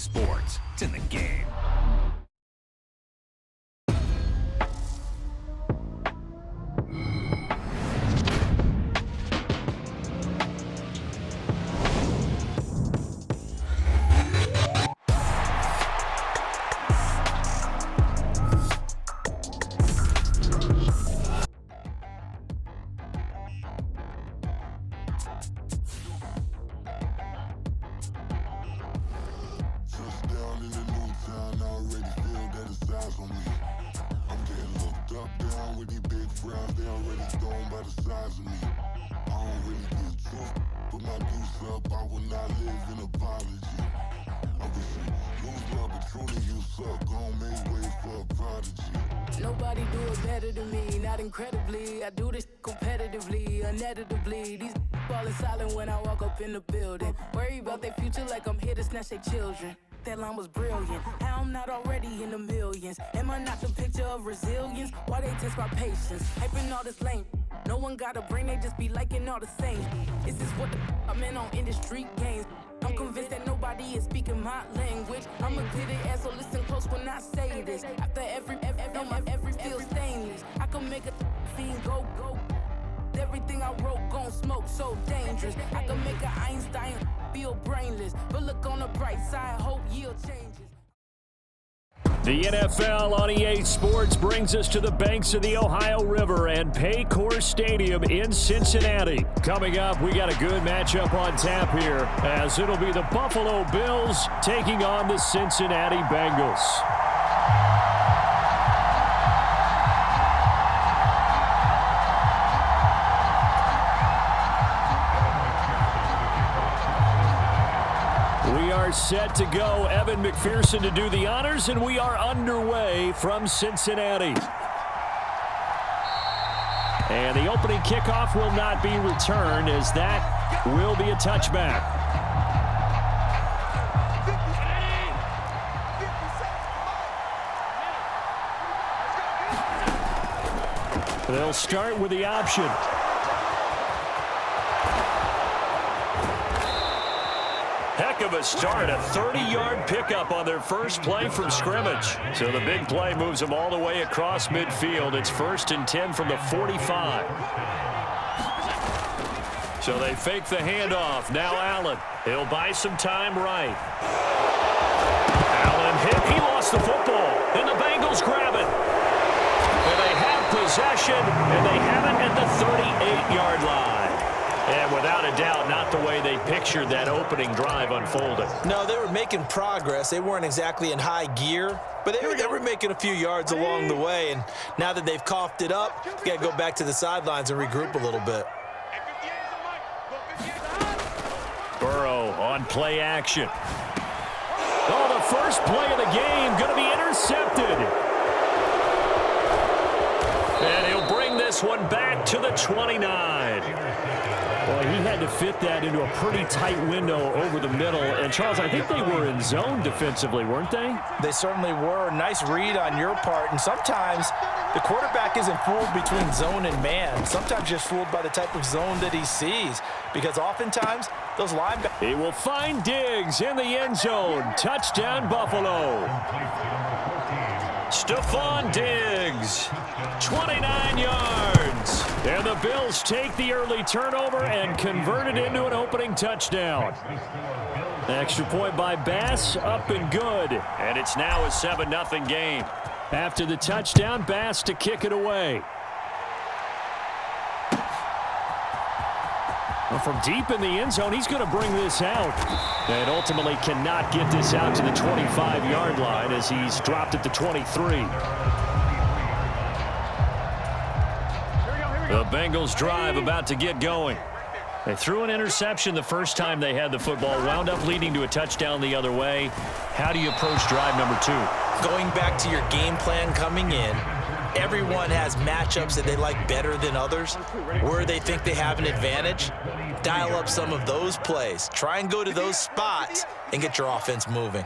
sports. It's in the game. Nobody do it better than me, not incredibly. I do this competitively, uneditably. These falling silent when I walk up in the building. Worry about their future like I'm here to snatch their children. That line was brilliant. How I'm not already in the millions? Am I not the picture of resilience? Why they test my patience? Hyping all this lame. No one got a brain, they just be liking all the same. Is this what the I'm in on industry games? I'm convinced that nobody is speaking my language. I'm a good ass, so listen close when I say this. After every feel stainless. I can make a fiend go. Everything I wrote gon' smoke, so dangerous. I can make an Einstein feel brainless. But look on the bright side, hope yield changes. The NFL on EA Sports brings us to the banks of the Ohio River and Paycor Stadium in Cincinnati. Coming up, we got a good matchup on tap here, as it'll be the Buffalo Bills taking on the Cincinnati Bengals. We are set to go. Evan McPherson to do the honors, and we are underway from Cincinnati. And the opening kickoff will not be returned, as that will be a touchback. They'll start with the option. Heck of a start, a 30-yard pickup on their first play from scrimmage. So the big play moves them all the way across midfield. It's 1st and 10 from the 45. So they fake the handoff. Now Allen. He'll buy some time right. Allen hit. He lost the football. And the Bengals grab it. And they have possession, and they have it at the 38-yard line. And without a doubt, not the way they pictured that opening drive unfolded. No, they were making progress. They weren't exactly in high gear, but they were making a few yards along the way. And now that they've coughed it up, you got to go back to the sidelines and regroup a little bit. Burrow on play action. Oh, the first play of the game going to be intercepted. And he'll bring this one back to the 29. Well, he had to fit that into a pretty tight window over the middle. And, Charles, I think they were in zone defensively, weren't they? They certainly were. Nice read on your part. And sometimes the quarterback isn't fooled between zone and man. Sometimes just fooled by the type of zone that he sees. Because oftentimes, those linebackers... He will find Diggs in the end zone. Touchdown, Buffalo. Stephon Diggs, 29 yards. And the Bills take the early turnover and convert it into an opening touchdown. Extra point by Bass, up and good. And it's now a 7-0 game. After the touchdown, Bass to kick it away. Well, from deep in the end zone, he's going to bring this out. And ultimately cannot get this out to the 25-yard line as he's dropped at the 23. The Bengals drive about to get going. They threw an interception the first time they had the football, wound up leading to a touchdown the other way. How do you approach drive number 2? Going back to your game plan coming in, everyone has matchups that they like better than others. Where they think they have an advantage, dial up some of those plays. Try and go to those spots and get your offense moving.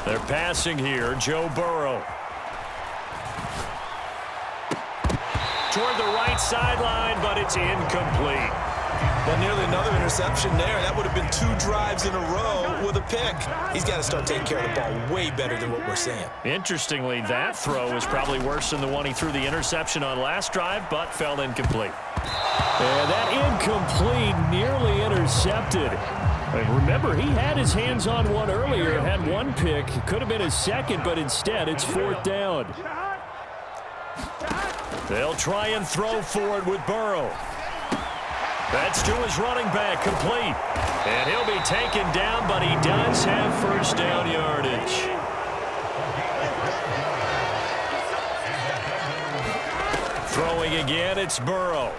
They're passing here, Joe Burrow. Toward the right sideline, but it's incomplete. Well, nearly another interception there. That would have been 2 drives in a row with a pick. He's got to start taking care of the ball way better than what we're seeing. Interestingly, that throw is probably worse than the one he threw the interception on last drive, but fell incomplete. And that incomplete, nearly intercepted. And remember, he had his hands on one earlier, had one pick. Could have been his second, but instead it's 4th down. They'll try and throw for it with Burrow. That's to his running back, complete. And he'll be taken down, but he does have first down yardage. Throwing again, it's Burrow.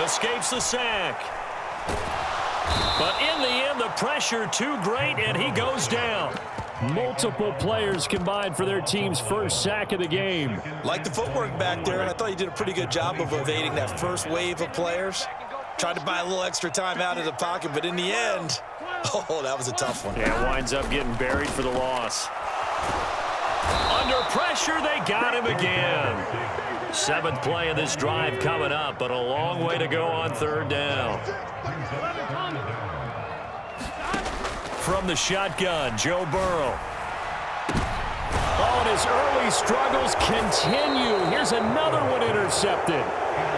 Escapes the sack. But in the end, the pressure too great, and he goes down. Multiple players combined for their team's first sack of the game. Like the footwork back there, and I thought he did a pretty good job of evading that first wave of players. Tried to buy a little extra time out of the pocket, but in the end, oh, that was a tough one. Yeah, winds up getting buried for the loss. Under pressure, they got him again. 7th play of this drive coming up, but a long way to go on 3rd down. From the shotgun, Joe Burrow. Oh, and his early struggles continue. Here's another one intercepted.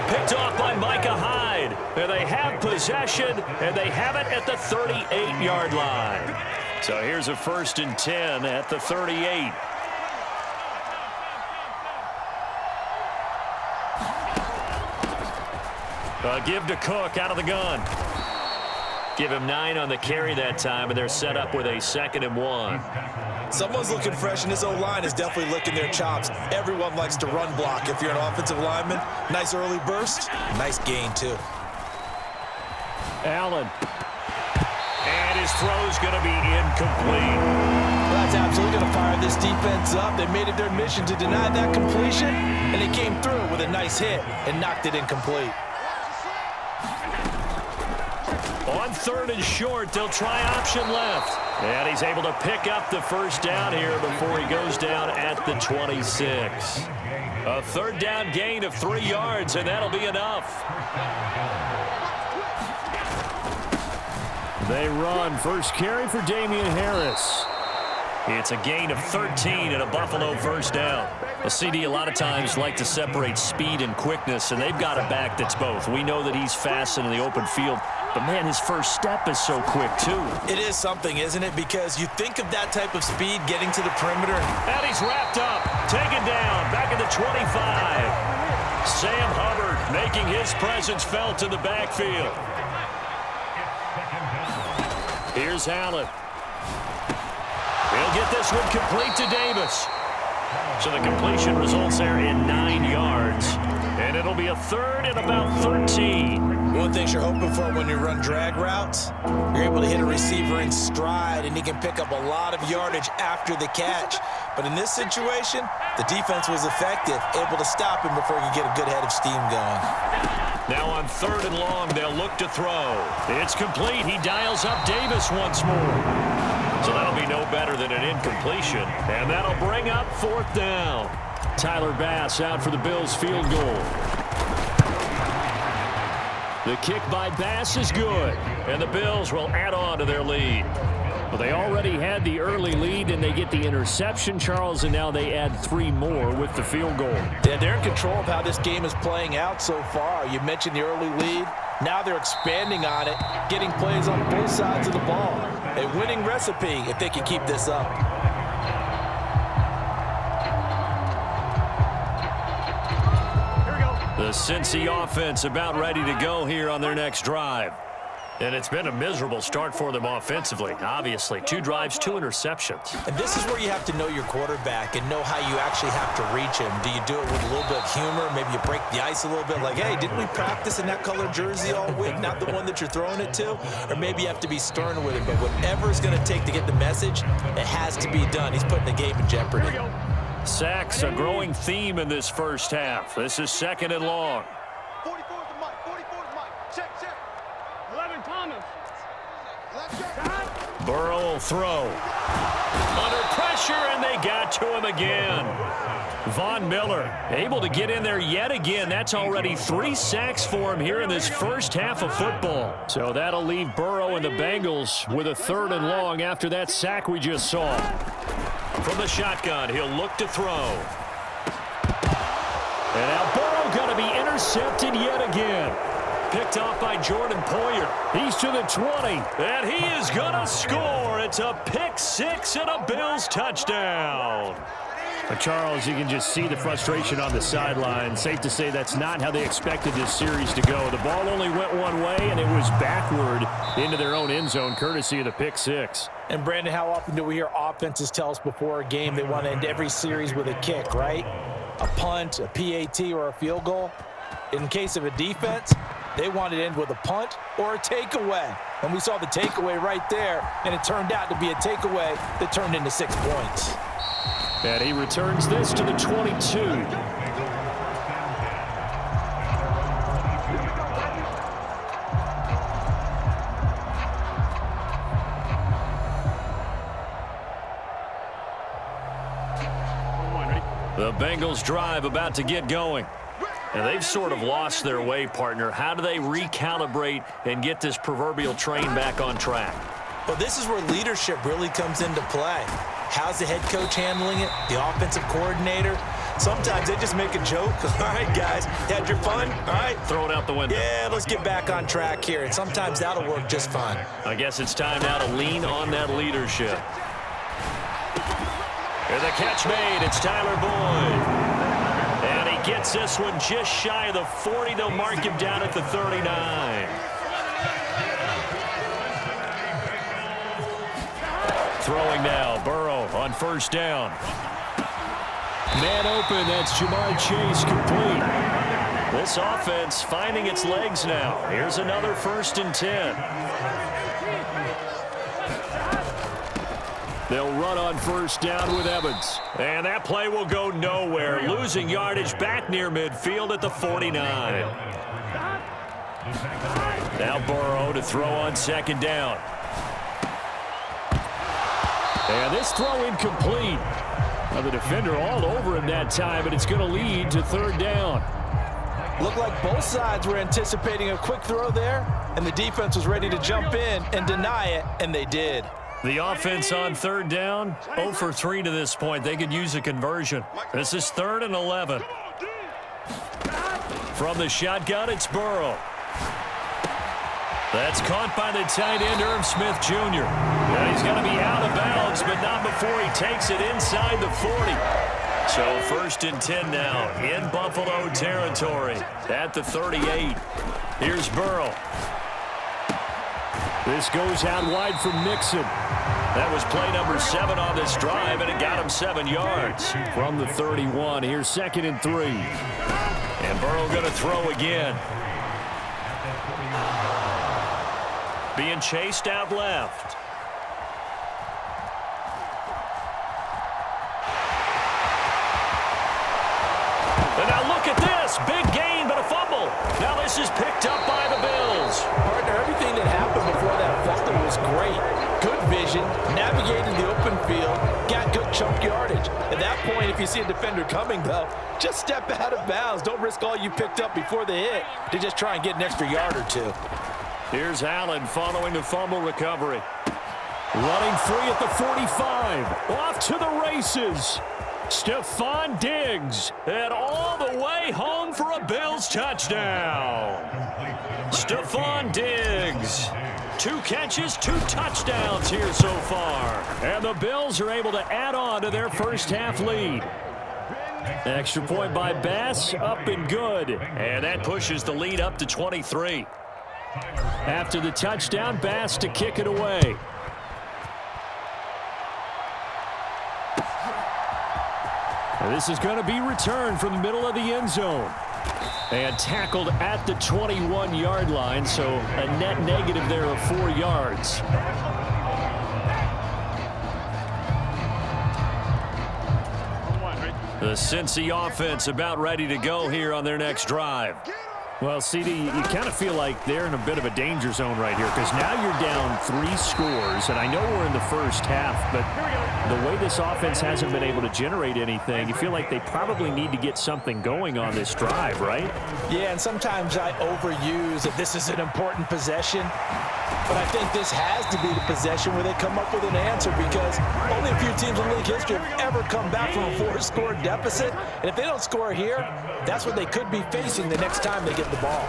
Picked off by Micah Hyde. And they have possession, and they have it at the 38-yard line. So here's a 1st and 10 at the 38. Give to Cook out of the gun. Give him 9 on the carry that time, and they're set up with a 2nd and 1. Someone's looking fresh, and this O-line is definitely licking their chops. Everyone likes to run block. If you're an offensive lineman, nice early burst, nice gain, too. Allen. And his throw's going to be incomplete. Well, that's absolutely going to fire this defense up. They made it their mission to deny that completion, and they came through with a nice hit and knocked it incomplete. On 3rd and short, they'll try option left. And he's able to pick up the first down here before he goes down at the 26. A 3rd down gain of 3 yards, and that'll be enough. They run. First carry for Damian Harris. It's a gain of 13 and a Buffalo first down. A CD a lot of times like to separate speed and quickness, and they've got a back that's both. We know that he's fast in the open field, but man, his first step is so quick too. It is something, isn't it? Because you think of that type of speed getting to the perimeter. And he's wrapped up, taken down, back at the 25. Sam Hubbard making his presence felt in the backfield. Here's Allen. He'll get this one complete to Davis. So the completion results there in 9 yards. And it'll be a 3rd and about 13. One thing you're hoping for when you run drag routes, you're able to hit a receiver in stride, and he can pick up a lot of yardage after the catch. But in this situation, the defense was effective, able to stop him before he could get a good head of steam going. Now on 3rd and long, they'll look to throw. It's complete. He dials up Davis once more. So that'll be no better than an incompletion. And that'll bring up 4th down. Tyler Bass out for the Bills field goal. The kick by Bass is good. And the Bills will add on to their lead. Well, they already had the early lead, and they get the interception, Charles, and now they add 3 more with the field goal. Yeah, they're in control of how this game is playing out so far. You mentioned the early lead. Now they're expanding on it, getting plays on both sides of the ball. A winning recipe if they can keep this up. The Cincy offense about ready to go here on their next drive. And it's been a miserable start for them offensively. Obviously, 2 drives, 2 interceptions. And this is where you have to know your quarterback and know how you actually have to reach him. Do you do it with a little bit of humor? Maybe you break the ice a little bit like, hey, didn't we practice in that color jersey all week, not the one that you're throwing it to? Or maybe you have to be stern with him. But whatever it's going to take to get the message, it has to be done. He's putting the game in jeopardy. Sacks, a growing theme in this first half. This is 2nd and long. 44 to Mike. 44 to Mike. Check. 11 Thomas. Burrow will throw. Under pressure, and they got to him again. Von Miller able to get in there yet again. That's already 3 sacks for him here in this first half of football. So that'll leave Burrow and the Bengals with a 3rd and long after that sack we just saw. From the shotgun, he'll look to throw. And now Burrow going to be intercepted yet again. Picked off by Jordan Poyer. He's to the 20. And he is going to score. It's a pick 6 and a Bills touchdown. But Charles, you can just see the frustration on the sideline. Safe to say that's not how they expected this series to go. The ball only went one way, and it was backward into their own end zone, courtesy of the pick 6. And, Brandon, how often do we hear offenses tell us before a game they want to end every series with a kick, right? A punt, a PAT, or a field goal. In case of a defense, they want to end with a punt or a takeaway. And we saw the takeaway right there, and it turned out to be a takeaway that turned into 6 points. And he returns this to the 22. The Bengals drive about to get going. And they've sort of lost their way, partner. How do they recalibrate and get this proverbial train back on track? Well, this is where leadership really comes into play. How's the head coach handling it? The offensive coordinator? Sometimes they just make a joke. All right, guys, had your fun? All right. Throw it out the window. Yeah, let's get back on track here. And sometimes that'll work just fine. I guess it's time now to lean on that leadership. And the catch made. It's Tyler Boyd. And he gets this one just shy of the 40. They'll mark him down at the 39. Throwing now, Burrow on 1st down. Man open, that's Jamar Chase complete. This offense finding its legs now. Here's another 1st and 10. They'll run on 1st down with Evans. And that play will go nowhere. Losing yardage back near midfield at the 49. Now Burrow to throw on 2nd down. And this throw incomplete. Now the defender all over him that time, but it's going to lead to 3rd down. Looked like both sides were anticipating a quick throw there, and the defense was ready to jump in and deny it, and they did. The offense on 3rd down, 0 for 3 to this point. They could use a conversion. This is 3rd and 11. From the shotgun, it's Burrow. That's caught by the tight end, Irv Smith Jr. And he's going to be out of bounds, but not before he takes it inside the 40. So 1st and 10 now in Buffalo territory at the 38. Here's Burrow. This goes out wide from Mixon. That was play number 7 on this drive, and it got him 7 yards. From the 31, here's 2nd and 3. And Burrow going to throw again. Being chased out left. And now look at this. Big gain, but a fumble. Now this is picked up by the Bills. Partner, everything that happened before that fumble was great. Good vision, navigated the open field, got good chunk yardage. At that point, if you see a defender coming, though, just step out of bounds. Don't risk all you picked up before the hit to just try and get an extra yard or 2. Here's Allen following the fumble recovery. Running free at the 45. Off to the races. Stephon Diggs. And all the way home for a Bills touchdown. Stephon Diggs. 2 catches, 2 touchdowns here so far. And the Bills are able to add on to their first half lead. Extra point by Bass, up and good. And that pushes the lead up to 23. After the touchdown, Bass to kick it away. And this is going to be returned from the middle of the end zone. And tackled at the 21-yard line, so a net negative there of 4 yards. The Cincy offense about ready to go here on their next drive. Well, CD, you kind of feel like they're in a bit of a danger zone right here because now you're down 3 scores, and I know we're in the first half, but the way this offense hasn't been able to generate anything, you feel like they probably need to get something going on this drive, right? Yeah, and sometimes I overuse that this is an important possession, but I think this has to be the possession where they come up with an answer because only a few teams in league history have ever come back from a 4-score deficit, and if they don't score here, that's what they could be facing the next time they get the ball.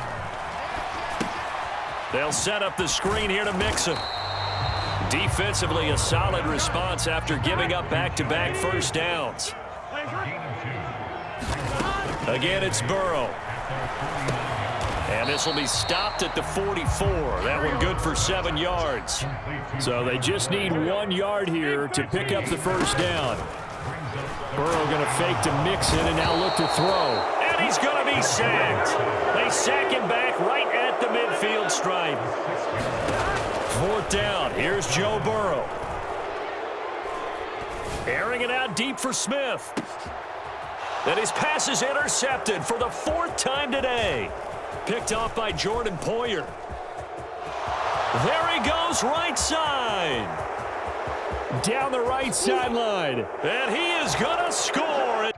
They'll set up the screen here to mix them. Defensively, a solid response after giving up back-to-back first downs. Again, it's Burrow. And this will be stopped at the 44. That one good for 7 yards. So they just need 1 yard here to pick up the first down. Burrow going to fake to Mixon and now look to throw. And he's going to be sacked. They sack him back right at the midfield stripe. 4th down. Here's Joe Burrow. Airing it out deep for Smith. And his pass is intercepted for the 4th time today. Picked off by Jordan Poyer. There he goes, right side. Down the right sideline. And he is going to score.